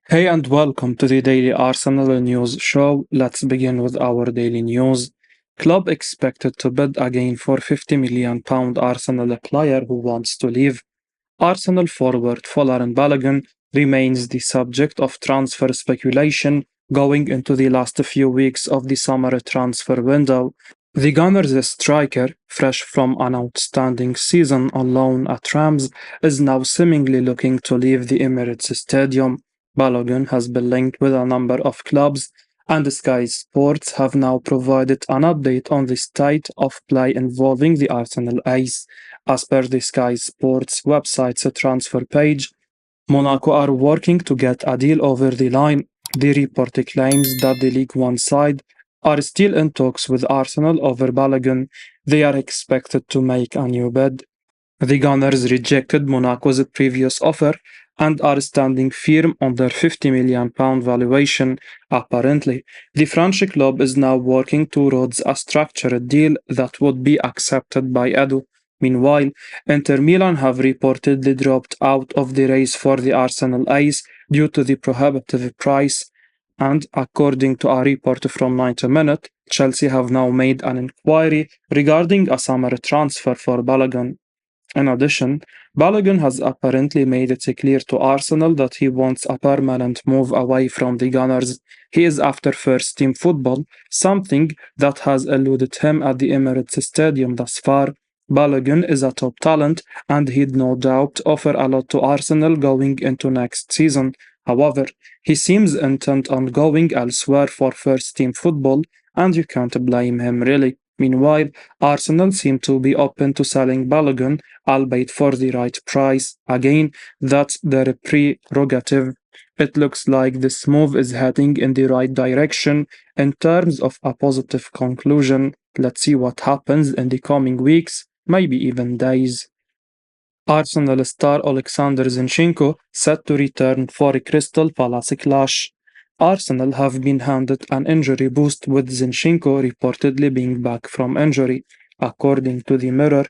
Hey and welcome to the Daily Arsenal News Show. Let's begin with our daily news. Club expected to bid again for £50 million Arsenal player who wants to leave. Arsenal forward Folarin Balogun remains the subject of transfer speculation going into the last few weeks of the summer transfer window. The Gunners' striker, fresh from an outstanding season on loan at Rams, is now seemingly looking to leave the Emirates Stadium. Balogun has been linked with a number of clubs, and Sky Sports have now provided an update on the state of play involving the Arsenal ace. As per the Sky Sports website's transfer page, Monaco are working to get a deal over the line. The report claims that the League One side are still in talks with Arsenal over Balogun. They are expected to make a new bid. The Gunners rejected Monaco's previous offer and are standing firm on their £50 million valuation. Apparently, the French club is now working towards a structured deal that would be accepted by Edu. Meanwhile, Inter Milan have reportedly dropped out of the race for the Arsenal ace due to the prohibitive price. And according to a report from 90 Minutes, Chelsea have now made an inquiry regarding a summer transfer for Balogun. In addition, Balogun has apparently made it clear to Arsenal that he wants a permanent move away from the Gunners. He is after first team football, something that has eluded him at the Emirates Stadium thus far. Balogun is a top talent and he'd no doubt offer a lot to Arsenal going into next season. However, he seems intent on going elsewhere for first team football, and you can't blame him really. Meanwhile, Arsenal seem to be open to selling Balogun, albeit for the right price. Again, that's their prerogative. It looks like this move is heading in the right direction in terms of a positive conclusion. Let's see what happens in the coming weeks, maybe even days. Arsenal star Oleksandr Zinchenko set to return for a Crystal Palace clash. Arsenal have been handed an injury boost with Zinchenko reportedly being back from injury. According to the Mirror,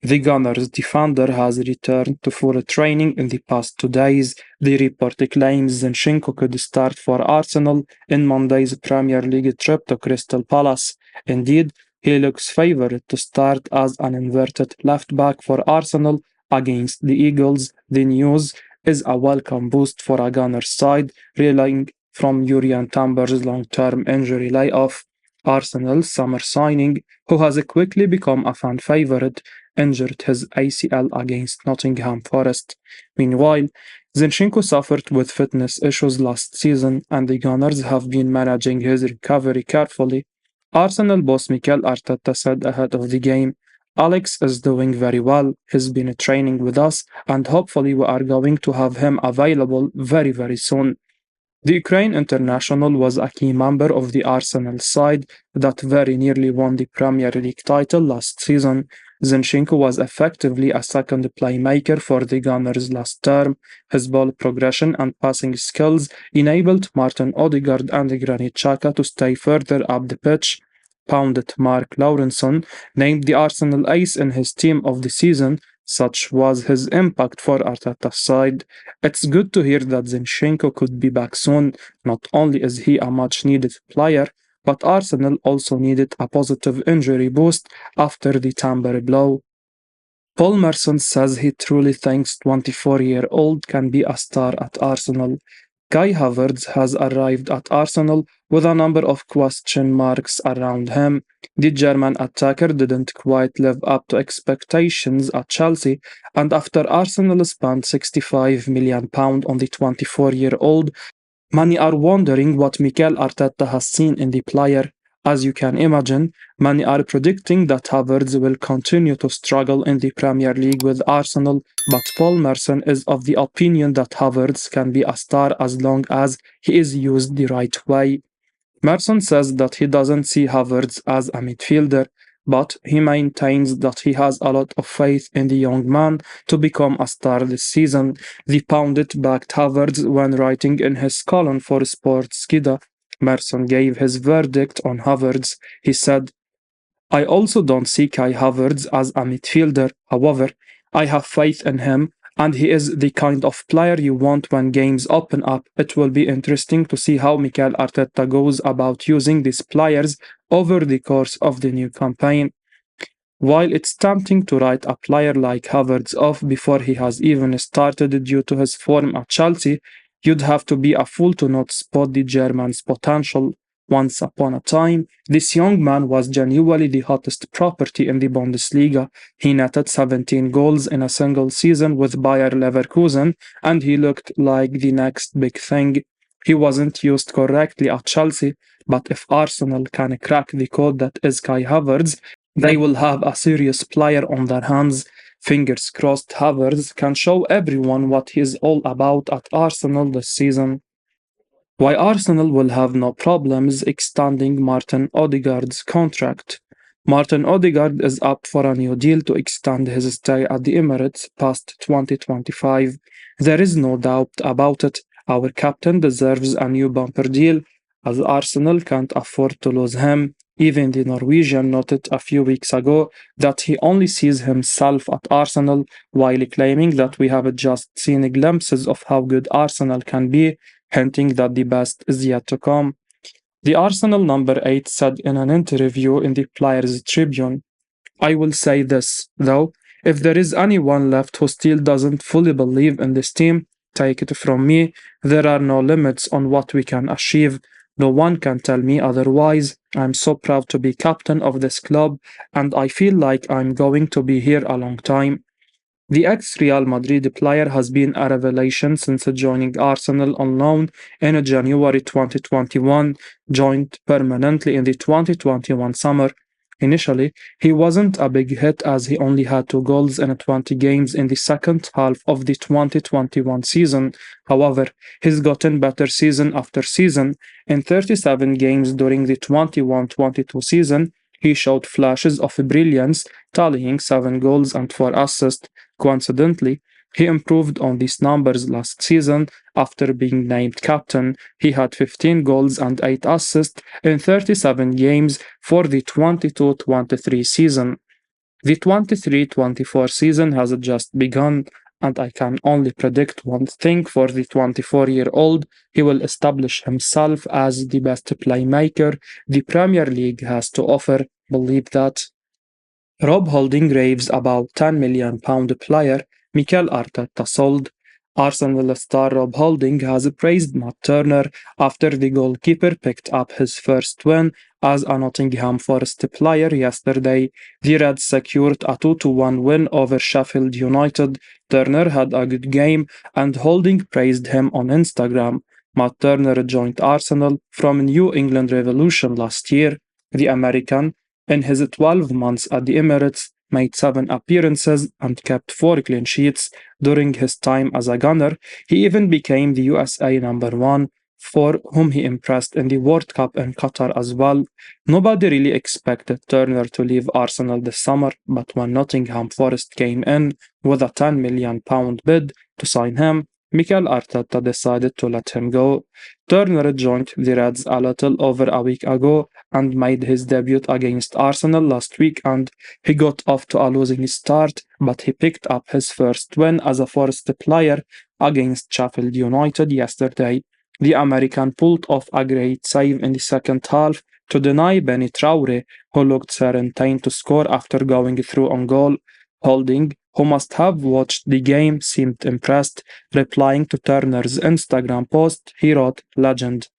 the Gunners defender has returned to full training in the past 2 days. The report claims Zinchenko could start for Arsenal in Monday's Premier League trip to Crystal Palace. Indeed, he looks favoured to start as an inverted left back for Arsenal against the Eagles. The news is a welcome boost for a Gunners side, relying from Jurriën Timber's long-term injury layoff. Arsenal's summer signing, who has quickly become a fan favourite, injured his ACL against Nottingham Forest. Meanwhile, Zinchenko suffered with fitness issues last season, and the Gunners have been managing his recovery carefully. Arsenal boss Mikel Arteta said ahead of the game, "Alex is doing very well. He's been training with us, and hopefully we are going to have him available very, very soon." The Ukraine international was a key member of the Arsenal side that very nearly won the Premier League title last season. Zinchenko was effectively a second playmaker for the Gunners last term. His ball progression and passing skills enabled Martin Odegaard and Granit Xhaka to stay further up the pitch. Pundit Mark Lawrenson named the Arsenal ace in his team of the season. Such was his impact for Arteta's side. It's good to hear that Zinchenko could be back soon. Not only is he a much-needed player, but Arsenal also needed a positive injury boost after the Timber blow. Paul Merson says he truly thinks 24-year-old can be a star at Arsenal. Kai Havertz has arrived at Arsenal with a number of question marks around him. The German attacker didn't quite live up to expectations at Chelsea, and after Arsenal spent £65 million on the 24-year-old, many are wondering what Mikel Arteta has seen in the player. As you can imagine, many are predicting that Havertz will continue to struggle in the Premier League with Arsenal, but Paul Merson is of the opinion that Havertz can be a star as long as he is used the right way. Merson says that he doesn't see Havertz as a midfielder, but he maintains that he has a lot of faith in the young man to become a star this season. The pundit backed Havertz when writing in his column for Sportskida. Merson gave his verdict on Havertz. He said, "I also don't see Kai Havertz as a midfielder. However, I have faith in him and he is the kind of player you want when games open up. It will be interesting to see how Mikel Arteta goes about using these players over the course of the new campaign. While it's tempting to write a player like Havertz off before he has even started due to his form at Chelsea, you'd have to be a fool to not spot the German's potential. Once upon a time, this young man was genuinely the hottest property in the Bundesliga. He netted 17 goals in a single season with Bayer Leverkusen, and he looked like the next big thing. He wasn't used correctly at Chelsea, but if Arsenal can crack the code that is Kai Havertz, they will have a serious player on their hands. Fingers crossed Havertz can show everyone what he's all about at Arsenal this season. Why Arsenal will have no problems extending Martin Odegaard's contract. Martin Odegaard is up for a new deal to extend his stay at the Emirates past 2025. There is no doubt about it. Our captain deserves a new bumper deal, as Arsenal can't afford to lose him. Even the Norwegian noted a few weeks ago that he only sees himself at Arsenal, while claiming that we have just seen glimpses of how good Arsenal can be, hinting that the best is yet to come. The Arsenal number 8 said in an interview in the Players Tribune, "I will say this, though, if there is anyone left who still doesn't fully believe in this team, take it from me, there are no limits on what we can achieve. No one can tell me otherwise. I'm so proud to be captain of this club, and I feel like I'm going to be here a long time." The ex-Real Madrid player has been a revelation since joining Arsenal on loan in January 2021, joined permanently in the 2021 summer. Initially, he wasn't a big hit as he only had 2 goals in 20 games in the second half of the 2021 season. However, he's gotten better season after season. In 37 games during the 21-22 season, he showed flashes of brilliance, tallying 7 goals and 4 assists. Coincidentally, he improved on these numbers last season after being named captain. He had 15 goals and 8 assists in 37 games for the 22-23 season. The 23-24 season has just begun, and I can only predict one thing for the 24-year-old. He will establish himself as the best playmaker the Premier League has to offer. Believe that. Rob Holding raves about £10 million player Mikel Arteta sold. Arsenal star Rob Holding has praised Matt Turner after the goalkeeper picked up his first win as a Nottingham Forest player yesterday. The Reds secured a 2-1 win over Sheffield United. Turner had a good game, and Holding praised him on Instagram. Matt Turner joined Arsenal from New England Revolution last year. The American, in his 12 months at the Emirates, made 7 appearances and kept 4 clean sheets during his time as a gunner. He even became the USA number 1, for whom he impressed in the World Cup in Qatar as well. Nobody really expected Turner to leave Arsenal this summer, but when Nottingham Forest came in with a £10 million bid to sign him, Mikel Arteta decided to let him go. Turner joined the Reds a little over a week ago and made his debut against Arsenal last week, and he got off to a losing start, but he picked up his first win as a Forest player against Sheffield United yesterday. The American pulled off a great save in the second half to deny Benny Traore, who looked certain to score after going through on goal. Holding, who must have watched the game, seemed impressed. Replying to Turner's Instagram post, he wrote, "Legend."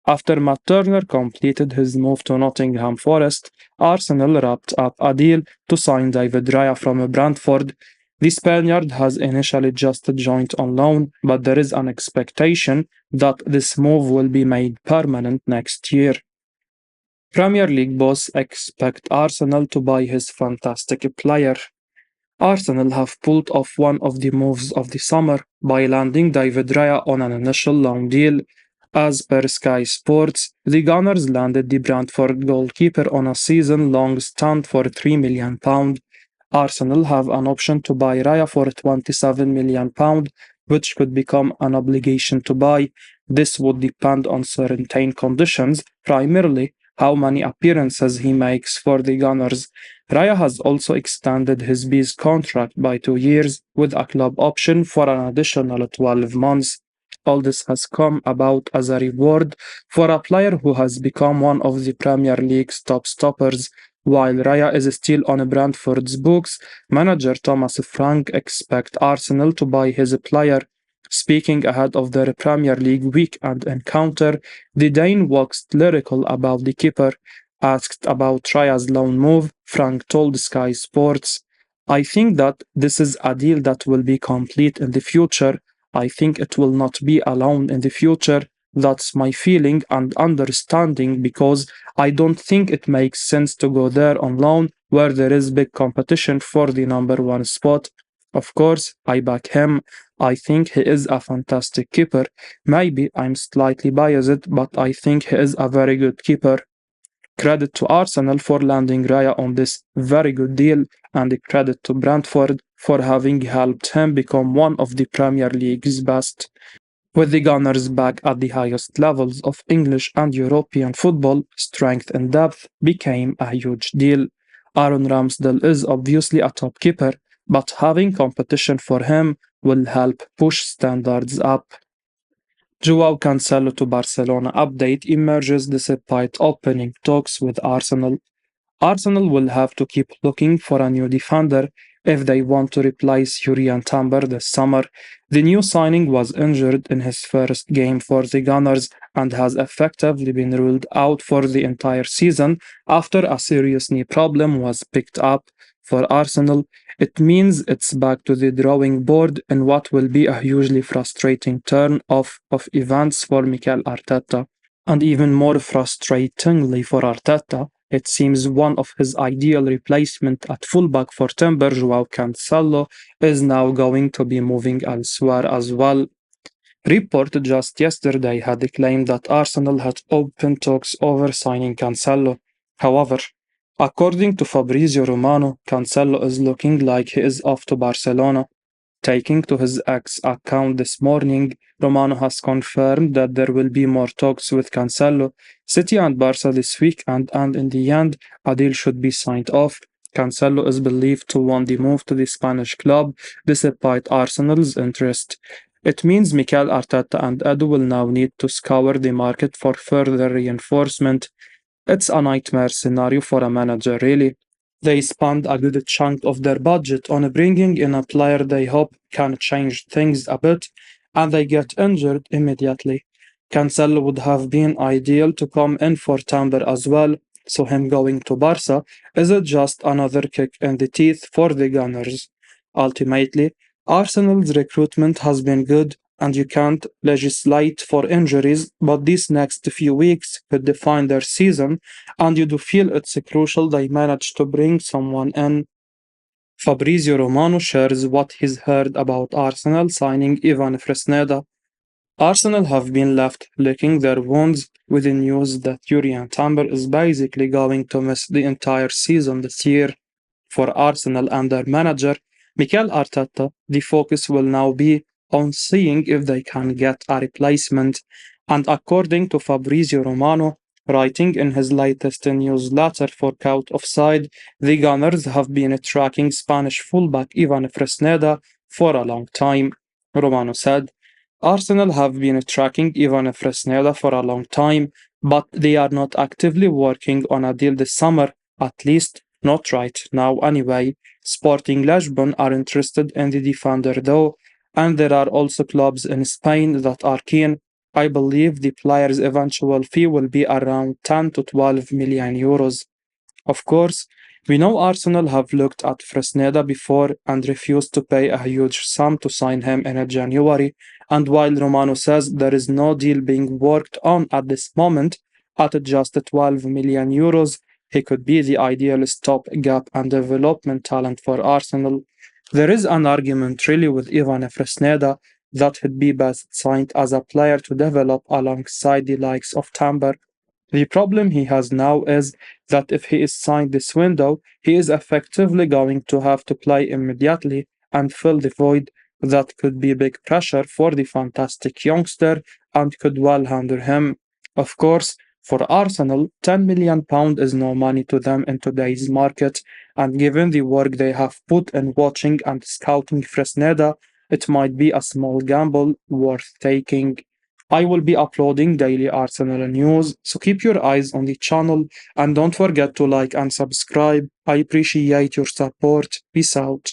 After Matt Turner completed his move to Nottingham Forest, Arsenal wrapped up a deal to sign David Raya from Brentford. The Spaniard has initially just joined on loan, but there is an expectation that this move will be made permanent next year. Premier League boss expect Arsenal to buy his fantastic player. Arsenal have pulled off one of the moves of the summer by landing David Raya on an initial loan deal. As per Sky Sports, the Gunners landed the Brentford goalkeeper on a season-long stand for £3 million. Arsenal have an option to buy Raya for £27 million, which could become an obligation to buy. This would depend on certain conditions, primarily how many appearances he makes for the Gunners. Raya has also extended his B's contract by 2 years with a club option for an additional 12 months. All this has come about as a reward for a player who has become one of the Premier League's top stoppers. While Raya is still on Brentford's books, manager Thomas Frank expects Arsenal to buy his player. Speaking ahead of their Premier League weekend encounter, the Dane waxed lyrical about the keeper. Asked about Raya's loan move, Frank told Sky Sports, I think that this is a deal that will be complete in the future. I think it will not be a loan in the future. That's my feeling and understanding because I don't think it makes sense to go there on loan where there is big competition for the number one spot. Of course, I back him. I think he is a fantastic keeper. Maybe I'm slightly biased, but I think he is a very good keeper. Credit to Arsenal for landing Raya on this very good deal, and credit to Brentford for having helped him become one of the Premier League's best. With the Gunners back at the highest levels of English and European football, strength and depth became a huge deal. Aaron Ramsdale is obviously a top keeper, but having competition for him will help push standards up. Joao Cancelo to Barcelona update emerges despite opening talks with Arsenal. Arsenal will have to keep looking for a new defender if they want to replace Julian Timber this summer. The new signing was injured in his first game for the Gunners and has effectively been ruled out for the entire season after a serious knee problem was picked up. For Arsenal, it means it's back to the drawing board in what will be a hugely frustrating turn of events for Mikel Arteta. And even more frustratingly for Arteta, it seems one of his ideal replacement at fullback for Timber, Joao Cancelo, is now going to be moving elsewhere as well. Report just yesterday had claimed that Arsenal had opened talks over signing Cancelo. However, according to Fabrizio Romano, Cancelo is looking like he is off to Barcelona. Taking to his X account this morning, Romano has confirmed that there will be more talks with Cancelo, City and Barca this weekend, and in the end, a deal should be signed off. Cancelo is believed to want the move to the Spanish club despite Arsenal's interest. It means Mikel Arteta and Edu will now need to scour the market for further reinforcement. It's a nightmare scenario for a manager, really. They spend a good chunk of their budget on bringing in a player they hope can change things a bit, and they get injured immediately. Cancelo would have been ideal to come in for Timber as well, so him going to Barca isn't just another kick in the teeth for the Gunners. Ultimately, Arsenal's recruitment has been good, and you can't legislate for injuries, but these next few weeks could define their season, and you do feel it's crucial they manage to bring someone in. Fabrizio Romano shares what he's heard about Arsenal signing Ivan Fresneda. Arsenal have been left licking their wounds with the news that Julian Timber is basically going to miss the entire season this year. For Arsenal and their manager, Mikel Arteta, the focus will now be on seeing if they can get a replacement. And according to Fabrizio Romano, writing in his latest newsletter for Count Offside, the Gunners have been tracking Spanish fullback Ivan Fresneda for a long time. Romano said, Arsenal have been tracking Ivan Fresneda for a long time, but they are not actively working on a deal this summer, at least not right now anyway. Sporting Lisbon are interested in the defender though, and there are also clubs in Spain that are keen. I believe the player's eventual fee will be around 10 to 12 million euros. Of course, we know Arsenal have looked at Fresneda before and refused to pay a huge sum to sign him in January, and while Romano says there is no deal being worked on at this moment, at just 12 million euros, he could be the ideal stopgap and development talent for Arsenal. There is an argument really with Ivan Fresneda that he'd be best signed as a player to develop alongside the likes of Timber. The problem he has now is that if he is signed this window, he is effectively going to have to play immediately and fill the void. That could be big pressure for the fantastic youngster and could well hinder him. Of course, For Arsenal, £10 million is no money to them in today's market, and given the work they have put in watching and scouting Fresneda, it might be a small gamble worth taking. I will be uploading daily Arsenal news, so keep your eyes on the channel and don't forget to like and subscribe. I appreciate your support. Peace out.